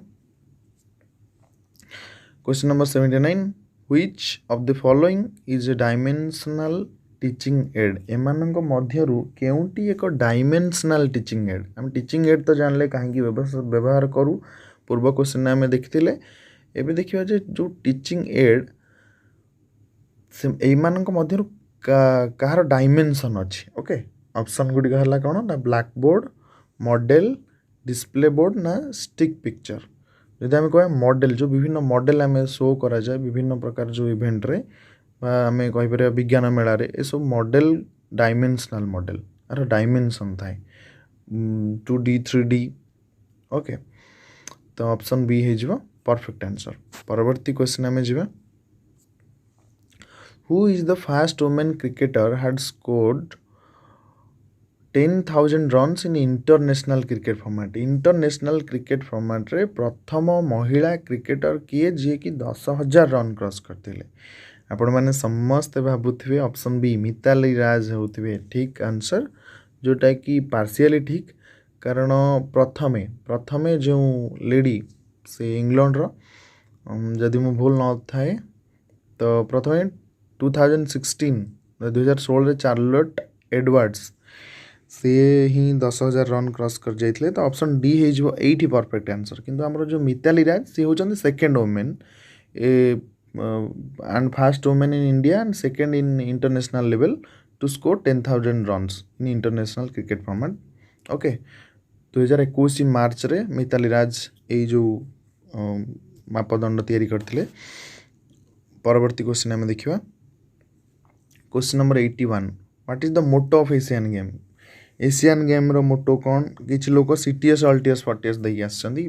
question number 79 which of the following is a dimensional teaching add एमान मध्यरु केउंटी एक डायमेंशनल टीचिंग एड आम टीचिंग एड तो जानले कहीं व्यवहार करूँ पूर्व क्वेश्चन आम देखते एवं देखा जो टीचिंग एड से कहार डायमेंशन अच्छी ओके ऑप्शन गुड़िक है कौन ना black board model display board ना स्टिक पिक्चर जदि आम कह मॉडल जो विभिन्न मॉडल आम शो करा जाए विभिन्न प्रकार जो इवेंट रे आम कहीपर विज्ञान मेला ये सब मॉडल डायमेंशनल मॉडल यार डायमेंशन थाए 2D 3D ओके तो ऑप्शन बी हो परफेक्ट आंसर। परवर्ती क्वेश्चन आम जा Who is the first woman cricketer had scored 10,000 runs in international cricket format? International cricket format रे प्रथम महिला क्रिकेटर किए जी कि 10,000 रन क्रॉस करते आपण मैंने समस्ते भावुवे ऑप्शन बी मिताली राज होते ठीक आंसर जोटा कि पार्शियली ठीक कारण प्रथमे प्रथमे जो लेडी से इंग्लैंड रो जदि मु भूल न थाए तो प्रथमे 2016 चार्लोट एडवर्ड्स से ही 10,000 रन क्रॉस कर जाइए तो ऑप्शन डी हो परफेक्ट आंसर किंतु आमर जो मिताली राज सी होचंदी second women and first women in India and second in international level to score 10,000 runs in international cricket format. Okay 2021 March रे मिताली राज ये जो मापदंड तैयारी करथिले। परवर्ती क्वेश्चन आम देखिबा question number 81 what is the motto of Asian game? Asian game रो मोटो कौन किसी लोग सीटीएस अल्टीएस फटीएस देखिए आसछंदी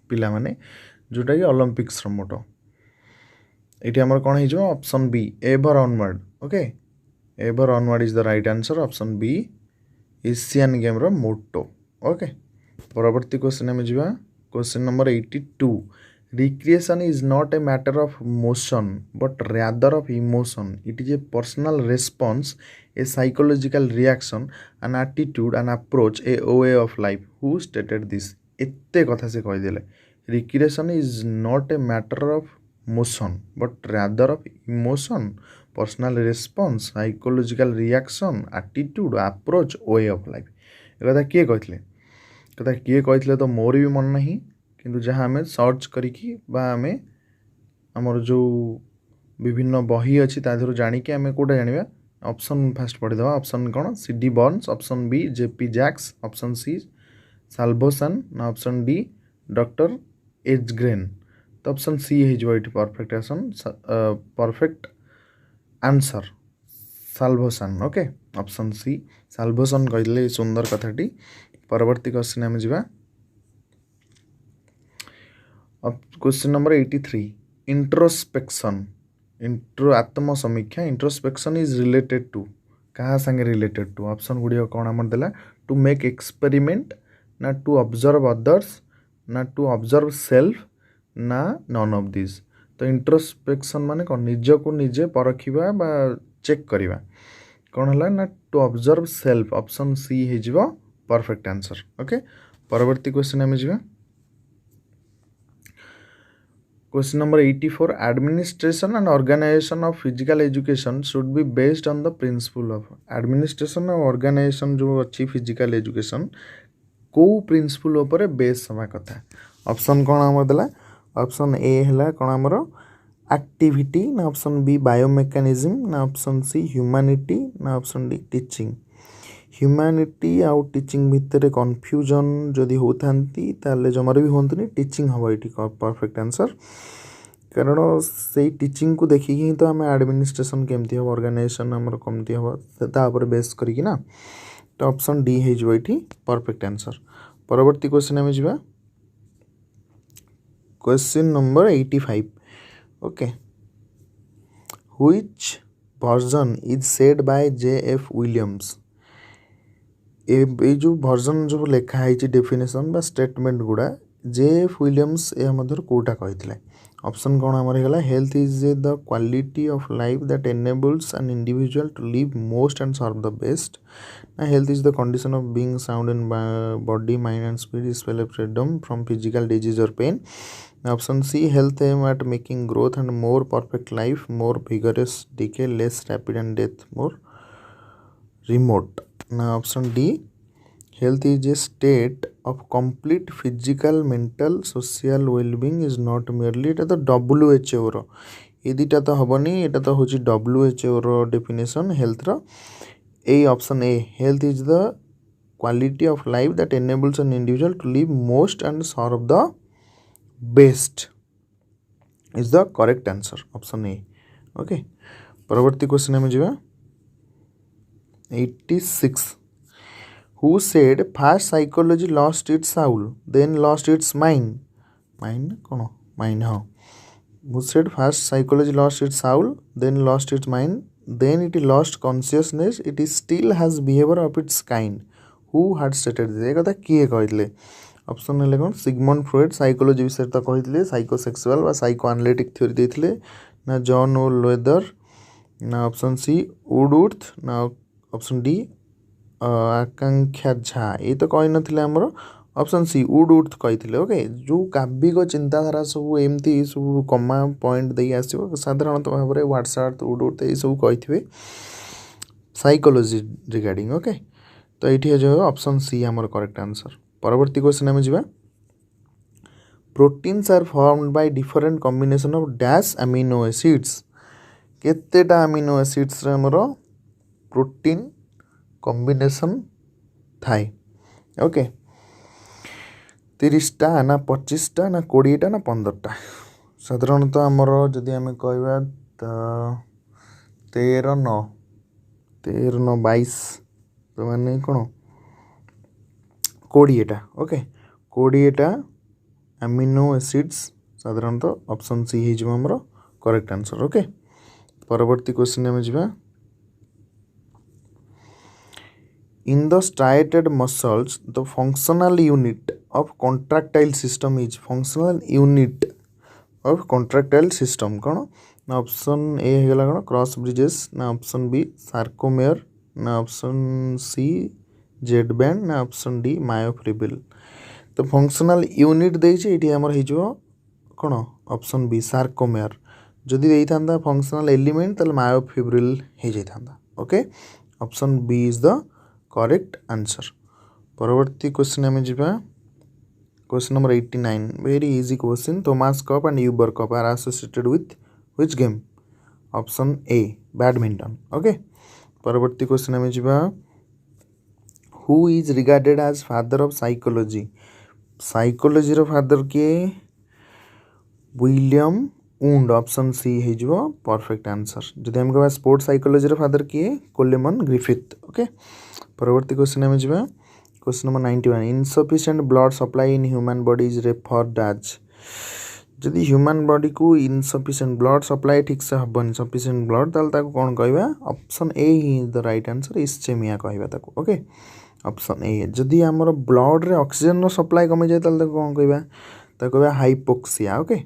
पिला माने जोटा कि ओलंपिक्स रो मोटो ये आमर कौन हो option B ever onward. Okay ever onward is the right answer option B Asian game रो मोटो। ओके परवर्ती क्वेश्चन आम जा question number 82 recreation is not a matter of motion but rather of emotion. It is a personal response, a psychological reaction, an attitude, an approach, a way of life. Who stated this? एत्ते कथा से कह देले recreation is not a matter of motion but rather of emotion, personal response, psychological reaction, attitude, approach, way of life. ये कथा किए कहते तो मोर भी मन नहीं किंतु जहाँ आम सर्च करिकी आम आमर जो विभिन्न बही अच्छी ताधर जाणिकी आम कौटा जाना ऑप्शन फास्ट पढ़ीद ऑप्शन कौन CD Burns option B JP Jacks option C Salvosan ना ऑप्शन डी डॉक्टर एजग्रेन तो ऑप्शन सी हो perfect perfect answer Salvosan. Okay option C Salvosan कहले सुंदर कथाटी। परवर्ती क्वेश्चन आम जा क्वेश्चन नंबर 83 इंट्रोस्पेक्शन आत्म समीक्षा इंट्रोस्पेक्शन इज रिलेटेड टू क्या संगे रिलेटेड टू ऑप्शन गुड़िया कौन आम देला टू मेक एक्सपेरिमेंट ना टू ऑब्जर्व अदर्स ना टू ऑब्जर्व सेल्फ ना नॉन ऑफ दिस। तो इंट्रोस्पेक्शन माने कौन निज को निजे परखिबा बा चेक करिबा कौन है ना to observe self option C हो परफेक्ट आंसर। ओके परवर्ती क्वेश्चन आम जा question number 84 administration and organisation of physical education should be based on the principle of administration और ऑर्गेनाइजेशन जो अच्छी फिजिकल एजुकेशन को प्रिंसिपल ऊपर बेस हवा कथा। ऑप्शन कौन आम देला ऑप्शन ए है कौन आमर एक्टिविटी ना ऑप्शन बी बायोमेकानिज्म ना ऑप्शन सी ह्यूमैनिटी ना ऑप्शन डी टीचिंग। ह्यूमैनिटी आउ टीचिंग भितर कन्फ्यूजन जदि होता जमार भी हूँ टीचिंग हम ये परफेक्ट आंसर कारण से टीचिंग को देखिकी ही तो आम एडमिनिस्ट्रेशन केमती हम ऑर्गेनाइजेशन आमर कमती हम बेस करना तो ऑप्शन डी हो परफेक्ट आंसर। परवर्ती क्वेश्चन आम जा question number 85 okay which version is said by J F. Williams ए जो वर्जन जो लिखाई डेफिनेशन बा स्टेटमेंट गुड़ा जे.एफ. विलियम्स या मध्य कोटा कही ऑप्शन कौन आमर होगा health is the quality of life that enables an individual to live most and serve the best ना health is the condition of being sound in body mind and spirit is freedom from physical disease और pain option C health aim at making growth and more perfect life more vigorous decay less rapid and death more remote now option D health is a state of complete physical mental social well-being is not merely এটা তো WHO ର এই দুইটা তো হবনি এটা তো হচ্ছে WHO ର ডেফিনেশন হেলথ ର এই option A health is the quality of life that enables an individual to live most and serve the best is the correct answer option A okay परवर्ती क्वेश्चन में जा 86 who said first psychology lost its soul then lost its mind कौन mind हाँ who said first psychology lost its soul then lost its mind then it lost consciousness it is still has behavior of its kind who had stated this कथा किए कहते option है कौन Sigmund Freud psychology विषय तो कहते psychosexual व psycho analytic theory देते ना जॉन ओ लोएदर ना ऑप्शन सी वुडवर्थ ना ऑप्शन डी आकांक्षा झा ये तो कही ना आमर ऑप्शन सी वुडवर्थ कही ओके जो काव्यिक चिंताधारा सब एमती सब कमा पॉइंट दे आसो साधारणतः भाव में व्हाट्सएप वुडवर्थ ये सब कही साइकोलॉजी रिगार्डिंग ओके तो ये जो ऑप्शन सी आमर करेक्ट आंसर परवर्ती क्वेश्चन आम जा proteins are formed by different combination of dash amino acids केतेटा अमीनो एसिड्स आमर प्रोटीन कॉम्बिनेशन थाए ओके 30टा ना 25टा ना 20टा ना 15टा साधारणतः आमर जदि आम कहवा 13 9 तो माने कौन 20टा ओके 20टा अमीनो एसिड्स साधारणतः ऑप्शन सी हो आमर करेक्ट आंसर ओके परवर्ती क्वेश्चन में जा in the striated muscles the functional unit of contractile system is functional unit of contractile system कौन ना ऑप्शन ए होगा कौन क्रॉस ब्रिजेस ना ऑप्शन बी सार्कोमेयर ना ऑप्शन सी जेड बैंड ना ऑप्शन डी मायोफिब्रिल तो फंक्शनल यूनिट देती आमर हो कौन ऑप्शन बी सार्कोमेयर जदि देता फंक्शनल एलिमेंट तो मायोफिब्रिल हो जाता okay option B is the correct answer परवर्ती क्वेश्चन आम जा question number 89 very easy question Thomas cup and Uber cup are associated with which game option A badminton okay परवर्ती question आम जा who is regarded as father of psychology psychology रो father किए William Wundt option C हो perfect answer जदि हम कह sports psychology रो फादर किए कोलेमन ग्रिफिथ ओके परवर्ती क्वेश्चन आम जा question number 91 insufficient blood supply in human body is referred as जदि ह्यूमन बॉडी को इनसफिशिएंट ब्लड सप्लाई ठीक से हेबन सफिशिएंट ब्लड ताल कौन कहवा ऑप्शन ए ही is the right answer ischaemia कहवा ओके ऑप्शन ए जदि आमर ब्लड रे ऑक्सीजन सप्लाई कमी जाए ताल कौन कहवा हाइपोक्सिया ओके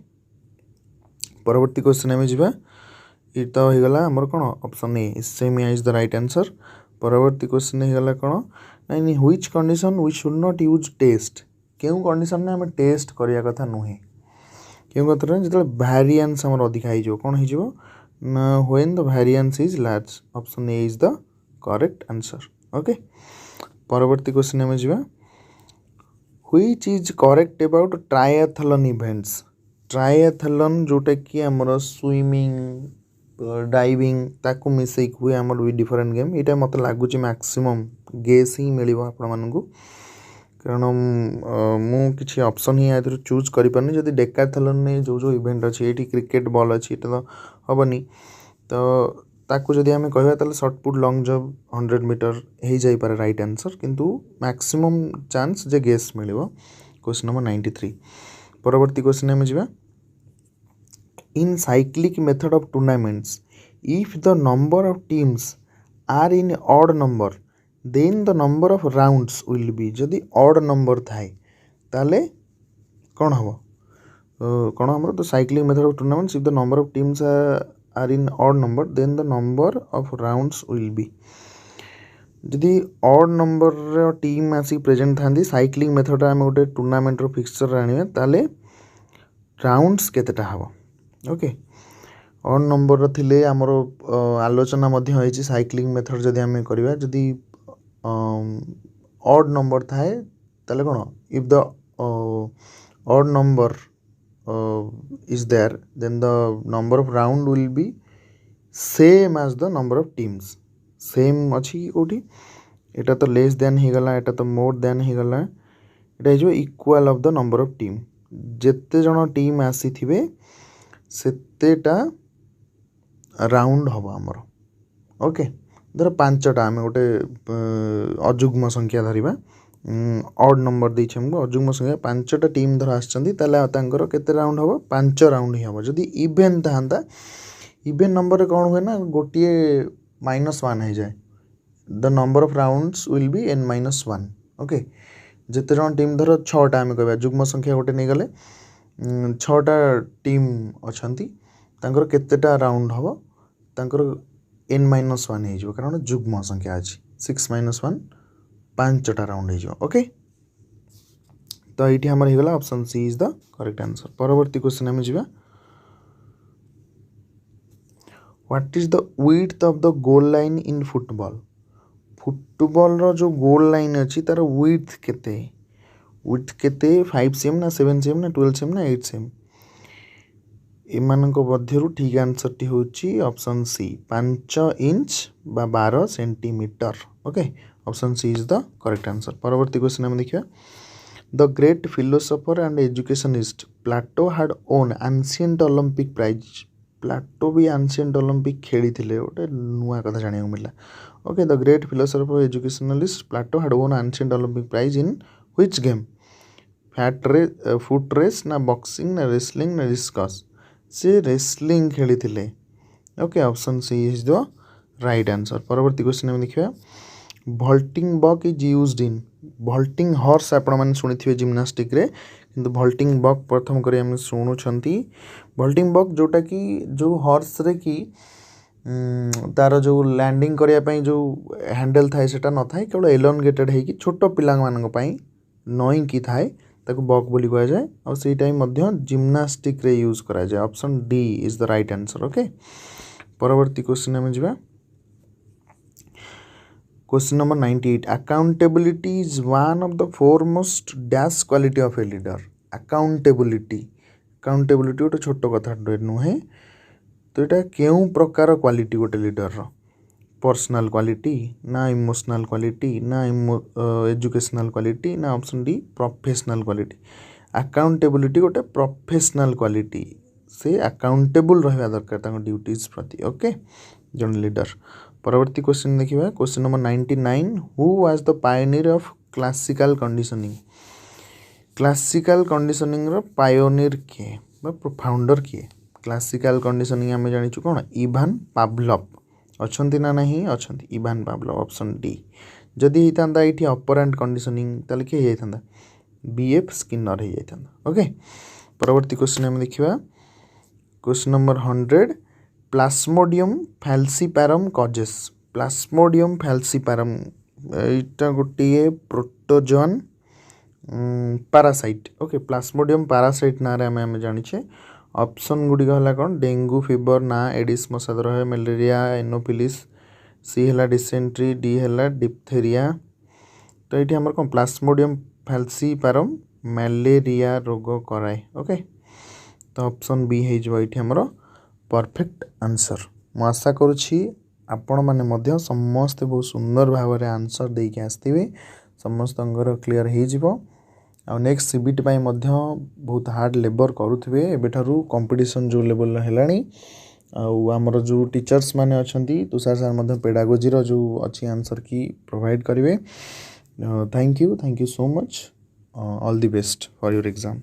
परवर्ती क्वेश्चन आम जा ये तो होगा आमर कौन option A ischaemia is the right answer परवर्ती क्वेश्चन होगा कौन nine which condition we should not use test क्यों कंडीशन में आम टेस्ट करने कथा नुहे क्यों कथा जो भारिएंस आमर अधिका हो कौन हो when the variance is large option A is the correct answer okay परवर्ती क्वेश्चन आम जा which is correct about triathlon events triathlon जोटा कि आमर स्विमिंग डाइविंग ताकू मिसेक हुए आमर भी डिफरेंट गेम यहाँ मत लगुच मैक्सिमम गेस ही मिल आपण मानू कारण मुझे ऑप्शन ही आदि चूज करें जब डेकाथलन जो जो इवेंट अच्छे ये क्रिकेट बॉल अच्छी तो हेनी तो ताकू जदि आम कह शॉर्टपुट लॉन्ग जंप 100 मीटर हो जापे राइट आंसर किंतु मैक्सिमम चांस जे गेस मिल क्वेश्चन नंबर 93 परवर्ती क्वेश्चन आम जा in cyclic method of tournaments if the number of teams are in odd number then the number of rounds will be जदि odd number थाए ताले कौन हम कौन हम तो cycling method of tournaments if the number of teams are in odd number then the number of rounds will be जदि odd number team आसिक present था साइक्लिंग मेथड आम गोटे टूर्नामेंट फिक्सचर आने ताले राउंड्स केतेटा हम ओके ऑड नंबर थिले आमर आलोचना साइक्लिंग मेथड जदि आम करवा जदि ऑड नंबर थाए ताले कौन if the odd number is there then the number of round will be same as the number of teams same अच्छी कोठी एटा तो लेस देन ही गला एटा तो मोर देन ही गला एटा जो equal of the number of team जेते जण team आसी थिबे सेतेटा राउंड हबो हमर ओके धर 5टा आम गोटे अजुग्म संख्या धरिबा ऑड नंबर देछे हमको अजुग्म संख्या 5टा टीम धर आछंती ताले तांकर केते राउंड हबो 5 राउंड ही हबो जदि इवेन थांता इवेन नंबर रे कोन होय ना गोटिए -1 हो जाए the number of rounds will B n-1 okay जेते जण टीम धर 6टा आम कहबा जुग्म संख्या गोटे नै गले 6टा टीम अछंती तांकर केतेटा राउंड हबो तांकर n-1 हो जो कारण जुग्म संख्या अछि 6-1 5टा राउंड हो ओके तो ये आमर हो गला option C is the correct answer परवर्ती क्वेश्चन आम जा what is the width of the goal line in football football रो जो गोल लाइन अच्छी तार विड्थ केते 5 cm ना 7 cm ना 12 cm ना 8 cm एमानक मध्यरु ठीक आंसर टी होची ऑप्शन सी 5 इंच बा 12 centimetre okay option C is the correct answer परवर्ती क्वेश्चन हम देखिया the great philosopher and educationist Plato had won ancient Olympic prize Plato भी एंशिएंट ओलंपिक खेली थिले गोटे नुआ कथा जानिया मिला okay the great philosopher educationalist Plato had won ancient Olympic prize in which game foot race ना बॉक्सिंग ना रेसलिंग ना डिस्कस से रेसलिंग खेली थिले okay option C is the right answer परवर्ती क्वेश्चन हम देखिया vaulting buck is used in vaulting horse आपण माने सुनिथिबे जिम्नास्टिक रे किंतु भल्टिंग बक प्रथम करे हम सुनुछंती भल्टिंग बक जोटा कि जो हॉर्स रे कि तार जो लैंडिंग करिया पई जो हैंडल थाए सेटा न थाए केवल एलोंगेटेड है कि छोटो पिलांग मानक पई नोइंग की थाए ताको बक बोली कहा जाए और से टाइम मध्य जिम्नास्टिक रे यूज करा जाए option D is the right answer okay परवर्ती क्वेश्चन में जिबा question number 98 accountability is one of the foremost dash quality of a leader accountability गोटे छोट कथा नुहे तो यहाँ क्यों प्रकार क्वालिटी गोटे लीडर पर्सनल क्वालिटी ना इमोशनल क्वालिटी ना एजुकेशनल क्वालिटी ना option D professional quality accountability गोटे प्रोफेशनल क्वालिटी से अकाउंटेबल रहा दरकार ड्यूटीज प्रति ओके जन लीडर परवर्ती क्वेश्चन देखिए question number 99 who was the pioneer of classical conditioning रो पायोनियर किए फाउंडर किए क्लासिकल कंडीशनिंग आम जाचु कौन इवान पावलोव अच्छी ना नहीं अच्छा इवान पावलोव ऑप्शन डी जदि होता ये ऑपरेंट कंडीशनिंग ताले किए होता बीएफ स्किनर हो जाता ओके परवर्ती क्वेश्चन आम देखिए question number 100 plasmodium falciparum causes plasmodium falciparum यहाँ गोटे protozoan parasite okay plasmodium parasite ना रे आम जानिछे ऑप्शन गुड़िक है कौन डेंगू फीवर ना एडिस मशादर है मलेरिया एनोफिलिस सी है डिसेंट्री डी है डिप्थेरिया तो ये आम कौन प्लास्मोडियम फैल्सीपैरम मलेरिया रोग कराए ओके तो ऑप्शन बी होमर परफेक्ट आंसर मु आशा करुँची आपण मैंने समस्ते बहुत सुंदर भाव में आंसर देके आसवे समस्त क्लीयर हो नेक्स्ट सीबीटी बहुत हार्ड लेबर करुवे एबेठारू कंपटीशन जो लेवल है आमर जो टीचर्स माने अच्छी तुषार सार पेडागोजी जो अच्छी आंसर की प्रोवाइड करेंगे। Thank you so much. All the best for your exam.